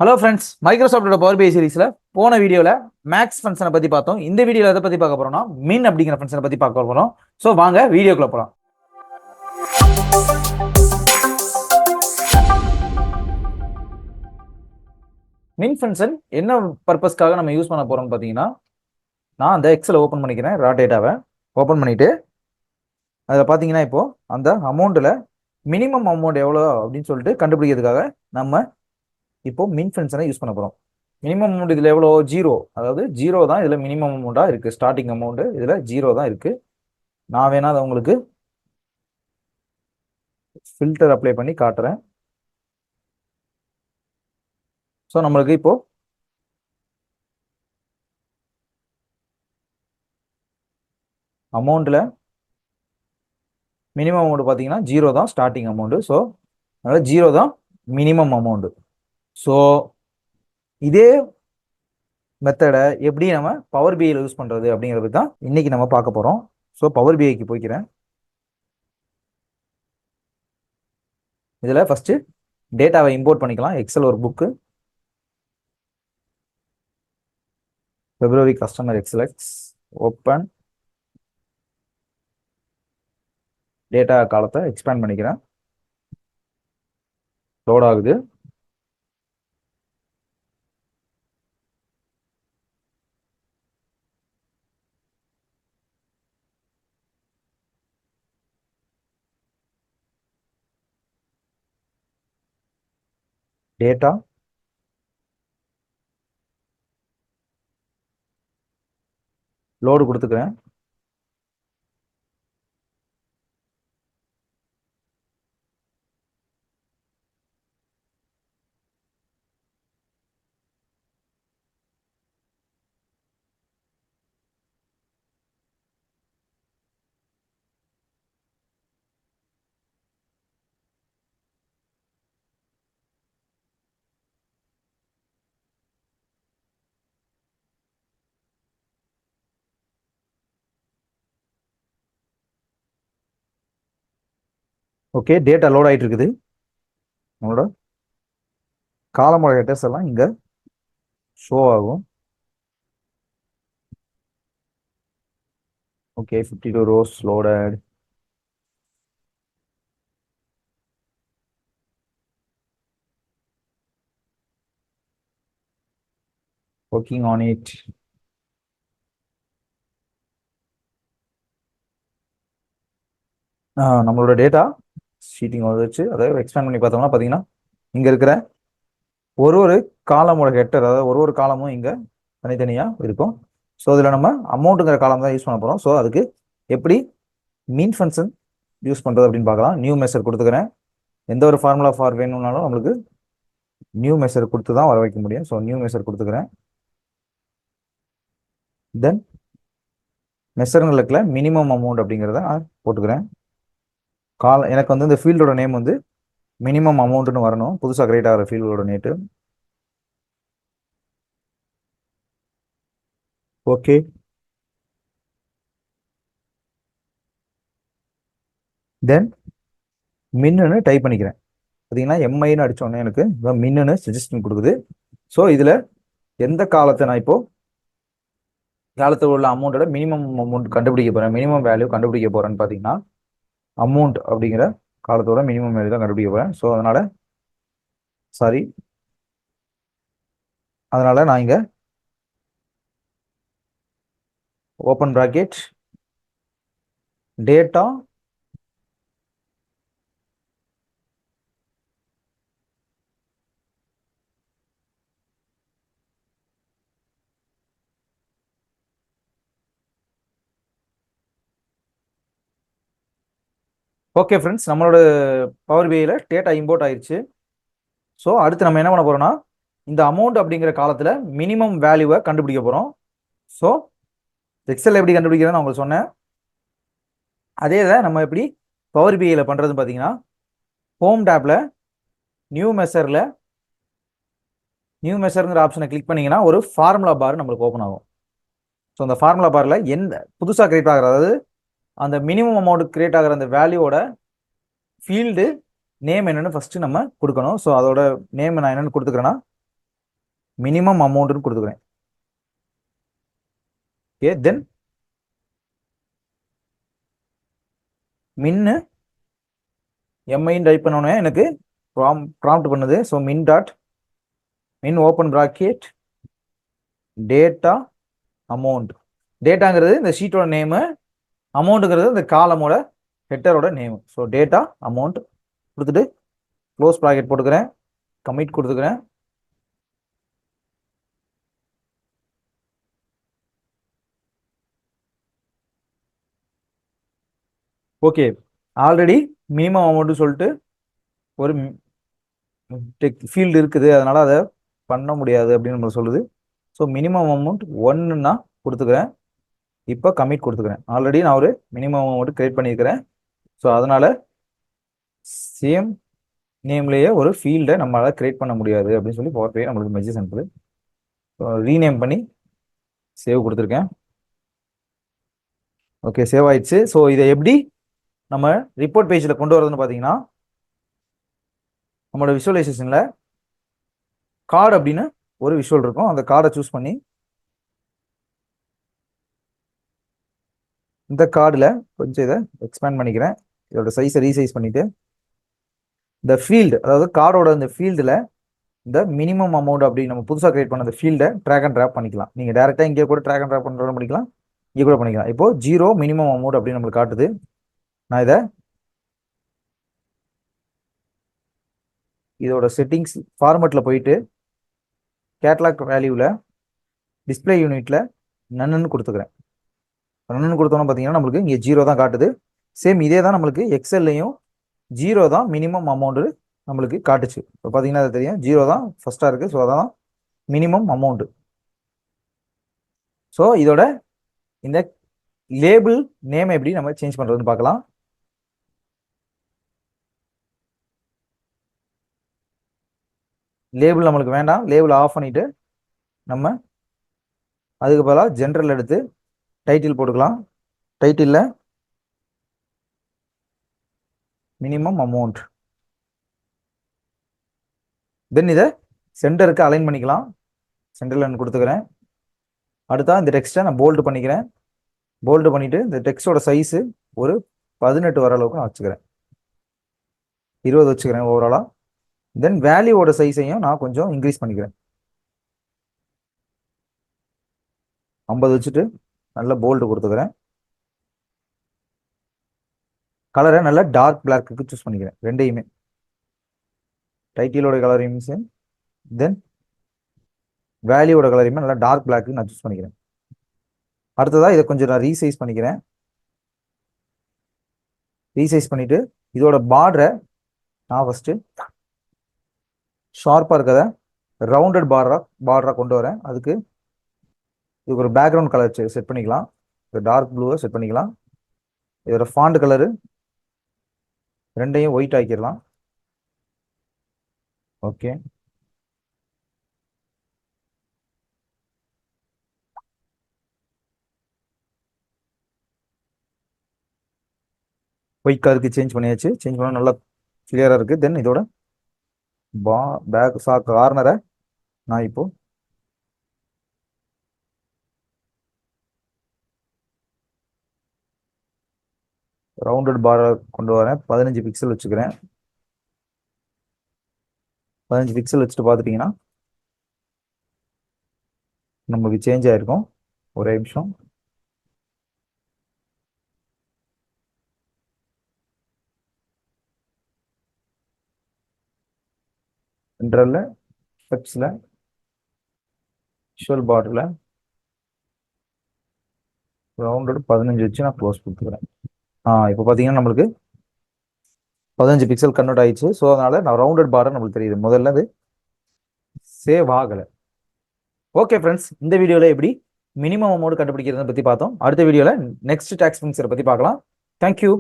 Hello friends, மைக்ரோசாஃப்டோட power பிஐ சீரிஸ்ல போன வீடியோல maths ஃபங்க்ஷனை பத்தி பார்த்தோம். இந்த வீடியோல எதை பத்தி பார்க்க போறோம்னா மின் அப்படிங்கிற ஃபங்க்ஷனை பத்தி பார்க்க போறோம். ஸோ வாங்க வீடியோக்குள்ள போலாம். மின் ஃபங்க்ஷன் என்ன பர்பஸ்க்காக நம்ம யூஸ் பண்ண போறோம்னு பார்த்தீங்கன்னா, நான் அந்த எக்ஸலை ஓப்பன் பண்ணிக்கிறேன். ரா டேட்டாவை ஓப்பன் பண்ணிட்டு அதில் பார்த்தீங்கன்னா இப்போ அந்த அமௌண்ட்டில் மினிமம் அமௌண்ட் எவ்வளோ அப்படின்னு சொல்லிட்டு கண்டுபிடிக்கிறதுக்காக நம்ம இப்போ மின் ஃபங்க்ஷனை யூஸ் பண்ண போகிறோம். மினிமம் அமௌண்ட் இதில் எவ்வளோ? 0. அதாவது 0 தான் இதில் மினிமம் அமௌண்ட்டாக இருக்குது. ஸ்டார்டிங் அமௌண்ட்டு இதில் 0 தான் இருக்குது. நான் வேணா அதை உங்களுக்கு ஃபில்டர் அப்ளை பண்ணி காட்டுறேன். ஸோ நம்மளுக்கு இப்போ அமௌண்ட்டில் மினிமம் அமௌண்ட் பார்த்தீங்கன்னா 0 தான் ஸ்டார்டிங் அமௌண்ட்டு. ஸோ அதனால் 0 தான் மினிமம் அமௌண்ட்டு. ஸோ இதே மெத்தடை எப்படி நம்ம பவர் பிஐயில் யூஸ் பண்ணுறது அப்படிங்கிறது தான் இன்னைக்கு நம்ம பார்க்க போகிறோம். ஸோ பவர் பிஐக்கு போய்க்கிறேன். இதில் ஃபஸ்ட்டு டேட்டாவை இம்போர்ட் பண்ணிக்கலாம். எக்ஸல் ஒரு book, February customer XLSX, open data காலத்தை எக்ஸ்பேண்ட் பண்ணிக்கிறேன். லோட் ஆகுது. டேட்டா லோடு கொடுத்துக்கிறேன். ஓகே, டேட்டா லோட் ஆகிட்டு இருக்குது. நம்மளோட காலமோட ஹெட்டர்ஸ் எல்லாம் இங்கே ஷோ ஆகும். Okay, 52 rows loaded. Working on it. நம்மளோட டேட்டா ஷீட்டிங் வந்துச்சு. அதாவது எக்ஸ்பேண்ட் பண்ணி பார்த்தோம்னா பார்த்தீங்கன்னா இங்கே இருக்கிற ஒரு காலமோட ஹெட்டர், அதாவது ஒரு காலமும் இங்கே தனித்தனியாக இருக்கும். ஸோ இதில் நம்ம அமௌண்ட்டுங்கிற காலம் தான் யூஸ் பண்ண போகிறோம். ஸோ அதுக்கு எப்படி மீன் ஃபங்க்ஷன் யூஸ் பண்ணுறது அப்படின்னு பார்க்கலாம். நியூ மெஷர் கொடுத்துக்கிறேன். எந்த ஒரு ஃபார்முலா ஃபார் வேணும்னாலும் நம்மளுக்கு நியூ மெஷர் கொடுத்து தான் வர வைக்க முடியும். ஸோ நியூ மெஷர் கொடுத்துக்கிறேன். தென் மெஷருங்களுக்குள்ள மினிமம் அமௌண்ட் அப்படிங்கிறத போட்டுக்கிறேன். எனக்கு வந்து இந்த ஃபீல்டோட நேம் வந்து மினிமம் அமௌண்ட்னு வரணும். புதுசாக கிரியேட் ஆகிற ஃபீல்டோட நேட்டு. ஓகே, தென் மின்னு டைப் பண்ணிக்கிறேன். பார்த்தீங்கன்னா எம்ஐன்னு அடித்தோடனே எனக்கு மின்னு சஜஷன் கொடுக்குது. ஸோ இதில் எந்த காலத்தை நான் இப்போ காலத்தில் உள்ள அமௌண்ட்டோட மினிமம் அமௌண்ட் கண்டுபிடிக்க போகிறேன், மினிமம் வேல்யூ கண்டுபிடிக்க போகிறேன்னு பார்த்தீங்கன்னா அமௌண்ட் அப்படிங்கிற காலத்தோட மினிமம் வேல்யூ தான் கண்டுபிடிக்க போகிறேன். ஸோ அதனால் நான் இங்கே open bracket data okay friends, நம்மளோட பவர் பிஐயில் டேட்டா இம்போர்ட் ஆயிடுச்சு. ஸோ அடுத்து நம்ம என்ன பண்ண போகிறோம்னா இந்த அமௌண்ட் அப்படிங்கிற காலத்தில் மினிமம் வேல்யூவை கண்டுபிடிக்க போகிறோம். ஸோ எக்ஸல் எப்படி கண்டுபிடிக்கிறேன்னு நான் உங்களுக்கு சொன்னேன். அதே இதை நம்ம எப்படி பவர் பிஐயில் பண்ணுறதுன்னு பார்த்தீங்கன்னா ஹோம் டேப்பில் நியூ மெஷருங்கிற ஆப்ஷனை கிளிக் பண்ணிங்கன்னா ஒரு ஃபார்முலா பார் நம்மளுக்கு ஓப்பன் ஆகும். ஸோ அந்த ஃபார்முலா பாரில் எந்த புதுசாக கிரியேட் ஆகிற, அதாவது அந்த மினிமம் அமௌண்ட் கிரியேட் ஆகிற அந்த வேல்யூவோட ஃபீல்டு நேம் என்னென்னு ஃபஸ்ட்டு நம்ம கொடுக்கணும். ஸோ அதோட நேம் நான் என்னென்னு கொடுத்துக்கிறேன்னா மினிமம் அமௌண்ட்னு கொடுத்துக்கிறேன். ஓகே, தென் மின்னு எம்ஐன்னு டைப் பண்ணோன்னே எனக்கு ப்ராம்ப்ட் பண்ணுது. ஸோ மின் ஓப்பன் ப்ராக்கெட் டேட்டா அமௌண்ட். டேட்டாங்கிறது இந்த ஷீட்டோட நேமு, அமௌண்ட்டுங்கிறது இந்த காலமோட ஹெட்டரோட நேமு. ஸோ டேட்டா அமௌண்ட் கொடுத்துட்டு க்ளோஸ் ப்ராக்கெட் போட்டுக்கிறேன், கமிட் கொடுத்துக்கிறேன். ஓகே, ஆல்ரெடி மினிமம் அமௌண்ட்டு சொல்லிட்டு ஒரு ஃபீல்டு இருக்குது, அதனால அதை பண்ண முடியாது அப்படின்னு நம்ம சொல்லுது. ஸோ மினிமம் அமௌண்ட் 1ன்னா கொடுத்துக்கிறேன். இப்போ கமிட் கொடுத்துக்கிறேன். ஆல்ரெடி நான் ஒரு மினிமம் அமௌண்ட் கிரியேட் பண்ணியிருக்கிறேன். ஸோ அதனால சேம் நேம்லேயே ஒரு ஃபீல்டை நம்மளால் கிரியேட் பண்ண முடியாது அப்படின்னு சொல்லி பவர் பை நம்மளுக்கு மெசேஜ் அனுப்புது. ஸோ ரீநேம் பண்ணி சேவ் கொடுத்துருக்கேன். ஓகே, சேவ் ஆயிடுச்சு. ஸோ இதை எப்படி நம்ம ரிப்போர்ட் பேஜில் கொண்டு வரதுன்னு பார்த்தீங்கன்னா, நம்மளோட விஷுவலைசேஷனில் கார்டு அப்படின்னு ஒரு விஷுவல் இருக்கும். அந்த கார்டை சூஸ் பண்ணி இந்த கார்டில் கொஞ்சம் இதை எக்ஸ்பேண்ட் பண்ணிக்கிறேன். இதோட சைஸை ரீசைஸ் பண்ணிட்டு இந்த ஃபீல்டு, அதாவது கார்டோட இந்த ஃபீல்டில் இந்த மினிமம் அமௌண்ட் அப்படி நம்ம புதுசாக கிரியேட் பண்ண அந்த ஃபீல்டை ட்ராக் அண்ட் ட்ராப் பண்ணிக்கலாம். நீங்கள் டேரெக்டாக இங்கே கூட ட்ராக் அண்ட் ட்ராப் பண்ணுறது பண்ணிக்கலாம், இங்கே கூட பண்ணிக்கலாம். இப்போ 0 மினிமம் அமௌண்ட் அப்படின்னு நம்மளுக்கு காட்டுது. நான் இதோட செட்டிங்ஸ் ஃபார்மேட்டில் போயிட்டு கேட்லாக் வேல்யூவில் டிஸ்பிளே யூனிட்டில் நன்னு கொடுத்துக்கிறேன். நன்னு கொடுத்தோன்னு பார்த்தீங்கன்னா நம்மளுக்கு இங்கே 0 தான் காட்டுது. சேம் இதே தான் நம்மளுக்கு எக்ஸல்லையும் 0 தான் மினிமம் அமௌண்ட்டு நம்மளுக்கு காட்டுச்சு. இப்போ பார்த்தீங்கன்னா அது தெரியும், 0 தான் ஃபஸ்ட்டாக இருக்குது. ஸோ அதான் மினிமம் அமௌண்ட்டு. ஸோ இதோட இந்த லேபிள் நேம் எப்படி நம்ம சேஞ்ச் பண்ணுறதுன்னு பார்க்கலாம். லேபிள் நம்மளுக்கு வேண்டாம், லேபிள் ஆஃப் பண்ணிவிட்டு நம்ம அதுக்கு பதிலாக ஜென்ரல் எடுத்து டைட்டில் போட்டுக்கலாம். டைட்டிலில் மினிமம் அமௌண்ட், தென் இதை சென்டருக்கு அலைன் பண்ணிக்கலாம். சென்டரில் கொடுத்துக்கிறேன். அடுத்தா இந்த டெக்ஸ்ட்டை நான் போல்டு பண்ணிக்கிறேன். போல்டு பண்ணிவிட்டு இந்த டெக்ஸ்டோட சைஸு ஒரு 18 வர அளவுக்கு நான் வச்சுக்கிறேன். 20 வச்சுக்கிறேன் ஓவராலாக. தென் வேல்யூவோட சைஸையும் நான் கொஞ்சம் இன்க்ரீஸ் பண்ணிக்கிறேன். 50 வச்சுட்டு நல்ல போல்டு கொடுத்துக்கிறேன். கலரை நல்ல டார்க் பிளாக்கு சூஸ் பண்ணிக்கிறேன். ரெண்டையுமே டைட்டிலோட கலரையும் சேம், தென் வேல்யூவோட கலரையுமே நல்லா டார்க் பிளாக்கு நான் சூஸ் பண்ணிக்கிறேன். அடுத்ததாக இதை கொஞ்சம் நான் ரீசைஸ் பண்ணிக்கிறேன். ரீசைஸ் பண்ணிவிட்டு இதோட பார்டரை நான் ஃபஸ்ட்டு ஷார்ப்பாக இருக்கிறத ரவுண்டட் பார்டராக கொண்டு வரேன். அதுக்கு இதுக்கு ஒரு பேக்ரவுண்ட் கலர் செட் பண்ணிக்கலாம். டார்க் ப்ளூவை செட் பண்ணிக்கலாம். இதோட ஃபாண்ட் கலரு ரெண்டையும் ஒயிட் ஆக்கிடலாம். ஓகே, ஒயிட் கலருக்கு சேஞ்ச் பண்ணியாச்சு. சேஞ்ச் பண்ண நல்லா கிளியராக இருக்குது. தென் இதோட பேக் கார்னரை நான் இப்போ ரவுண்டட் பாரை கொண்டு வரேன். 15 பிக்சல் வச்சுக்கிறேன். 15 பிக்சல் வச்சுட்டு பார்த்துட்டிங்கன்னா நமக்கு சேஞ்ச் ஆகிருக்கும். ஒரே நிமிஷம். சென்டரில் ஸ்டெப்ஸில் விஷுவல் பார்டரில் ரவுண்டட் 15 வச்சு நான் க்ளோஸ் கொடுத்துக்கிறேன். இப்போ பார்த்தீங்கன்னா நம்மளுக்கு 15 பிக்சல் கன்வெர்ட் ஆயிடுச்சு. ஸோ அதனால் நான் ரவுண்டட் பார்டர் நம்மளுக்கு தெரியுது. முதல்ல அது சேவ் ஆகலை. ஓகே ஃப்ரெண்ட்ஸ், இந்த வீடியோவில் எப்படி மினிமம் அமௌண்ட் கண்டுபிடிக்கிறத பற்றி பார்த்தோம். அடுத்த வீடியோவில் நெக்ஸ்ட் டாக்ஸ் ஃபங்க்ஷனை பற்றி பார்க்கலாம். தேங்க்யூ.